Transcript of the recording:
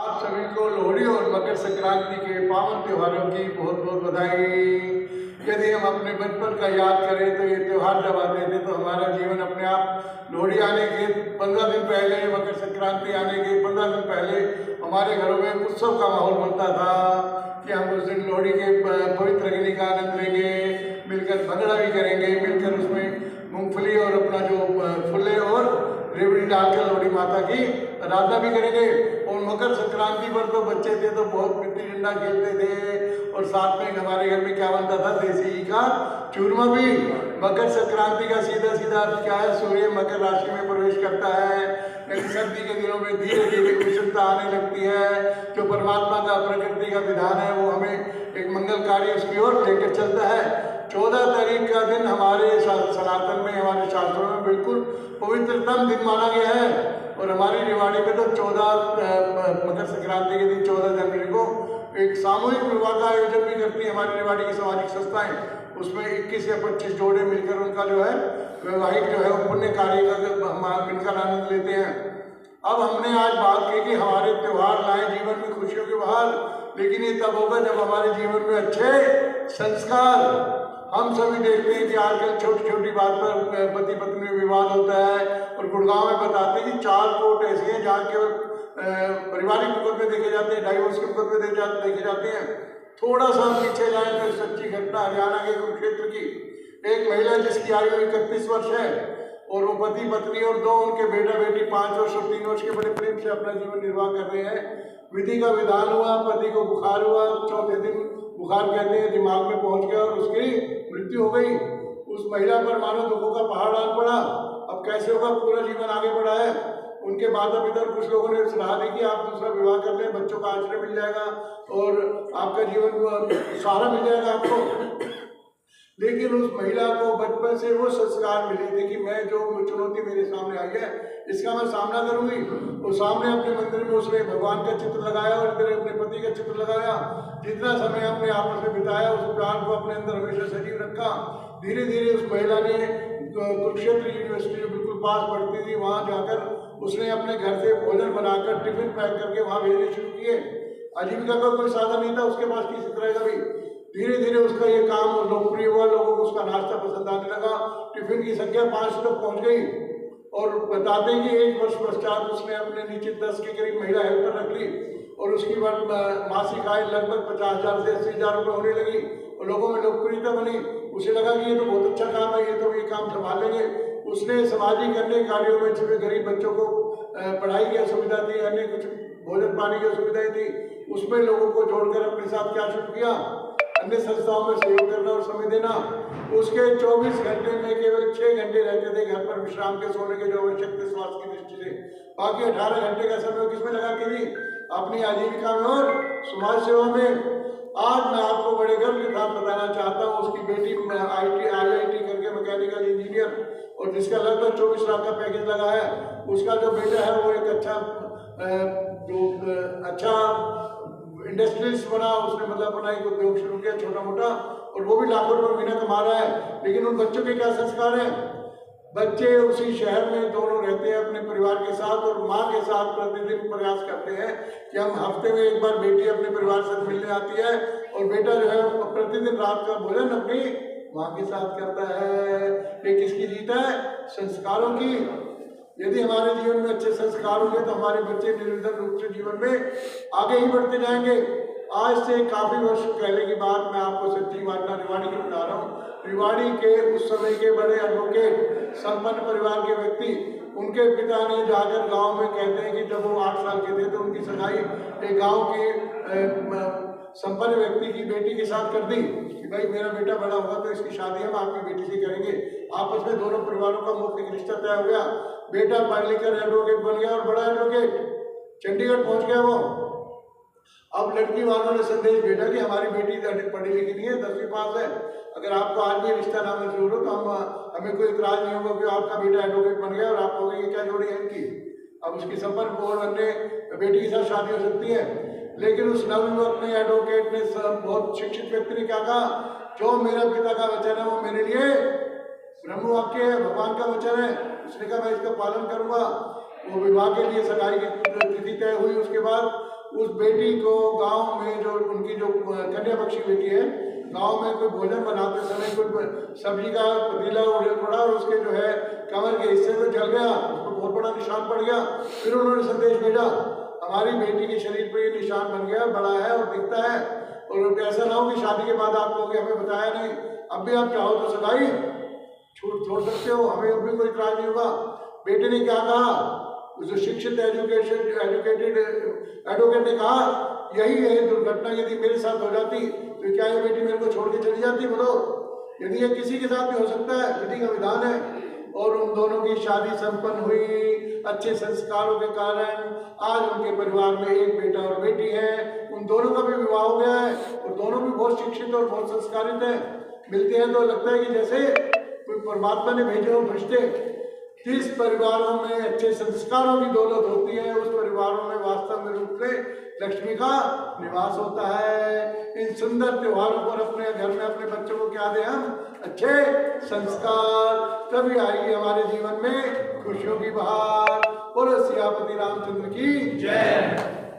आप सभी को लोहड़ी और मकर संक्रांति के पावन त्योहारों की बहुत बहुत बधाई। यदि हम अपने बचपन का याद करें तो ये त्योहार जब आते थे तो हमारा जीवन अपने आप लोहड़ी आने के 15 दिन पहले, मकर संक्रांति आने के 15 दिन पहले हमारे घरों में उत्सव का माहौल बनता था कि हम उस दिन लोहड़ी के पवित्र अग्नि का आनंद लेंगे, मिलकर भंगड़ा भी करेंगे, मिलकर उसमें मूंगफली और अपना जो फुले और रेवड़ी डालकर लोहड़ी माता की आराधना भी करेंगे। और मकर संक्रांति पर तो बच्चे थे तो बहुत गिल्ली डंडा खेलते थे और साथ में हमारे घर में क्या बनता था, देसी घी का चूरमा भी। मकर संक्रांति का सीधा सीधा अर्थ क्या है, सूर्य मकर राशि में प्रवेश करता है, यानी सर्दी के दिनों में धीरे धीरे उष्णता आने लगती है। जो परमात्मा का प्रकृति का विधान है वो हमें एक मंगलकारी उसकी ओर लेकर चलता है। 14 तारीख का दिन हमारे सनातन में, हमारे शास्त्रों में बिल्कुल पवित्रतम दिन माना गया है। और हमारी निवाड़ी में तो 14 मकर संक्रांति के दिन 14 जनवरी को एक सामूहिक विवाह का आयोजन भी करती है हमारी निवाड़ी की सामाजिक संस्थाएं। उसमें 21 या 25 जोड़े मिलकर उनका जो है वैवाहिक जो है वो पुण्य कार्य का मिलकर आनंद लेते हैं। अब हमने आज बात की कि हमारे त्योहार लाए जीवन में खुशियों की बहार, लेकिन ये तब होगा जब हमारे जीवन में अच्छे संस्कार। हम सभी देखते हैं कि आजकल छोटी छोटी बात पर पति पत्नी में विवाद होता है और गुड़गांव में बताते हैं कि 4 कोर्ट ऐसे हैं जहाँ केवल पारिवारिक मुकदमे देखे जाते हैं, डाइवोर्स के मुकदमे देखे जाते हैं। थोड़ा सा पीछे जाए तो सच्ची घटना हरियाणा के कुरुक्षेत्र की एक महिला जिसकी आयु 31 वर्ष है और वो पति पत्नी और 2 उनके बेटा बेटी 5 वर्ष और 3 वर्ष के बड़े प्रेम से अपना जीवन निर्वाह कर रहे हैं। विधि का विधान हुआ, पति को बुखार हुआ, चौथे दिन बुखार कहते हैं दिमाग में पहुंच गया और उसकी मृत्यु हो गई। उस महिला पर मानो दुखों का पहाड़ डाल पड़ा। अब कैसे होगा, पूरा जीवन आगे बढ़ा है। उनके माता पिता कुछ लोगों ने सलाह दी कि आप दूसरा विवाह कर लें, बच्चों का आश्रय मिल जाएगा और आपका जीवन सहारा मिल जाएगा आपको। लेकिन उस महिला को बचपन से वो संस्कार मिले थे कि मैं जो चुनौती मेरे सामने आई है इसका मैं सामना करूंगी। और सामने अपने मंदिर में उसने भगवान का चित्र लगाया और इधर अपने पति का चित्र लगाया। जितना समय अपने आपस में बिताया उस प्यार को अपने अंदर हमेशा सजीव रखा। धीरे धीरे उस महिला ने कुरुक्षेत्र यूनिवर्सिटी जो बिल्कुल पास पढ़ती थी वहाँ जाकर उसने अपने घर से भोजन बनाकर टिफिन पैक करके वहाँ भेजने शुरू किए। आजीविका का कोई साधन नहीं था उसके पास, किसी तरह का भी। धीरे धीरे उसका ये काम लोकप्रिय हुआ, लोगों को उसका नाश्ता पसंद आने लगा। टिफिन की संख्या 5 तक पहुंच गई और बताते हैं कि 1 वर्ष पश्चात उसने अपने नीचे 10 के करीब महिला हेल्पर रख ली और उसकी मासिक आय लगभग 50,000 से 80,000 रुपये होने लगी और लोगों में लोकप्रियता बनी। उसे लगा कि ये तो बहुत अच्छा काम है, ये तो ये काम संभाल लेंगे। उसने सामाजिक अन्य कार्यों में, जिसमें गरीब बच्चों को पढ़ाई की असुविधा थी, अन्य कुछ भोजन पानी की असुविधाएं थी, उसमें लोगों को जोड़कर अपने साथ क्या शुरू किया, अन्य संस्थाओं में सहयोग करना और समय देना। उसके 24 घंटे में केवल 6 घंटे रहते थे घर पर विश्राम के, सोने के जो आवश्यक थे स्वास्थ्य की दृष्टि से। बाकी 18 घंटे का समय किसमें लगाती थी, अपनी आजीविका में और समाज सेवा में। आज मैं आपको बड़े गर्व के साथ बताना चाहता हूँ उसकी बेटी IIT करके मैकेनिकल इंजीनियर और जिसका लगभग 24 लाख का पैकेज लगा है, उसका जो बेटा है वो एक अच्छा इंडस्ट्रियलिस्ट बना। उसने मतलब अपना एक उद्योग शुरू किया छोटा मोटा और वो भी लाखों रुपये महीना कमा रहा है। लेकिन उन बच्चों के क्या संस्कार हैं, बच्चे उसी शहर में दोनों रहते हैं अपने परिवार के साथ और माँ के साथ प्रतिदिन प्रयास करते हैं कि हम हफ्ते में एक बार बेटी अपने परिवार से मिलने आती है और बेटा जो है प्रतिदिन रात का भोजन अपनी माँ के साथ करता है। ये किसकी जीत है, संस्कारों की। यदि हमारे जीवन में अच्छे संस्कार होंगे तो हमारे बच्चे निरंतर रूप से जीवन में आगे ही बढ़ते जाएंगे। आज से काफी वर्ष पहले की बात मैं आपको सच्ची घटना रिवाड़ी की बता रहा हूँ। रिवाड़ी के उस समय के बड़े एडवोकेट, संपन्न परिवार के व्यक्ति, उनके पिता ने जाकर गांव में, कहते हैं कि जब वो 8 साल के थे तो उनकी सगाई एक गांव के संपन्न व्यक्ति की बेटी के साथ कर दी कि भाई मेरा बेटा बड़ा होगा तो इसकी शादी हम आपकी बेटी से करेंगे। आपस में दोनों परिवारों का मौखिक रिश्ता तय हो गया। बेटा पढ़ लिखकर एडवोकेट बन गया और बड़ा एडवोकेट, चंडीगढ़ पहुंच गया वो। अब लड़की वालों ने संदेश भेजा कि हमारी बेटी पढ़ी लिखी नहीं है, 10वीं पास है, अगर आपको आज भी रिश्ता ना मंजूर हो तो हमें कोई इतराज नहीं होगा कि आपका बेटा एडवोकेट बन गया और आप कहोगे ये क्या जोड़ी है इनकी। अब उसकी संपर्क बोर्ड बनने बेटी के साथ शादी हो सकती है। लेकिन उस नवयुवक ने, एडवोकेट ने, बहुत शिक्षित व्यक्ति ने क्या कहा, जो मेरे पिता का वचन है वो मेरे लिए ब्रह्म वाक्य है, भगवान का वचन है। उसने कहा मैं इसका पालन करूंगा। वो विवाह के लिए सगाई की तिथि तय हुई। उसके बाद उस बेटी को गांव में जो उनकी जो कन्या बख्शी बेटी है, गांव में कोई भोजन बनाते समय कोई सब्जी का पतीला उड़े पड़ा और उसके जो है कमर के हिस्से में जल गया, उसको बहुत बड़ा निशान पड़ गया। फिर उन्होंने संदेश भेजा, हमारी बेटी के शरीर पर ये निशान बन गया, बड़ा है और दिखता है, और ऐसा ना हो कि शादी के बाद आप लोग हमें बताया नहीं, अब भी आप चाहो तो सगाई छोड़ सकते हो, हमें अब भी कोई इतराज नहीं होगा। बेटे ने क्या कहा, जो शिक्षित एडुकेटेड एडवोकेट ने कहा, यही है दुर्घटना यदि मेरे साथ हो जाती तो क्या ये बेटी मेरे को छोड़ के चली जाती? बोलो, यदि ये किसी के साथ भी हो सकता है, विधि का विधान है। और उन दोनों की शादी संपन्न हुई अच्छे संस्कारों के कारण। आज उनके परिवार में एक बेटा और बेटी है, उन दोनों का भी विवाह हो गया है और दोनों भी बहुत शिक्षित और बहुत संस्कारित हैं। मिलते हैं तो लगता है कि जैसे कोई परमात्मा ने भेजे हो फरिश्ते। जिस परिवारों में अच्छे संस्कारों की दौलत होती है, उस परिवारों में वास्तव में रूप से लक्ष्मी का निवास होता है। इन सुंदर त्योहारों पर अपने घर में अपने बच्चों को क्या दें हम? अच्छे संस्कार, तभी आएगी हमारे जीवन में खुशियों की बहार। बोलो सियापति रामचंद्र की जय।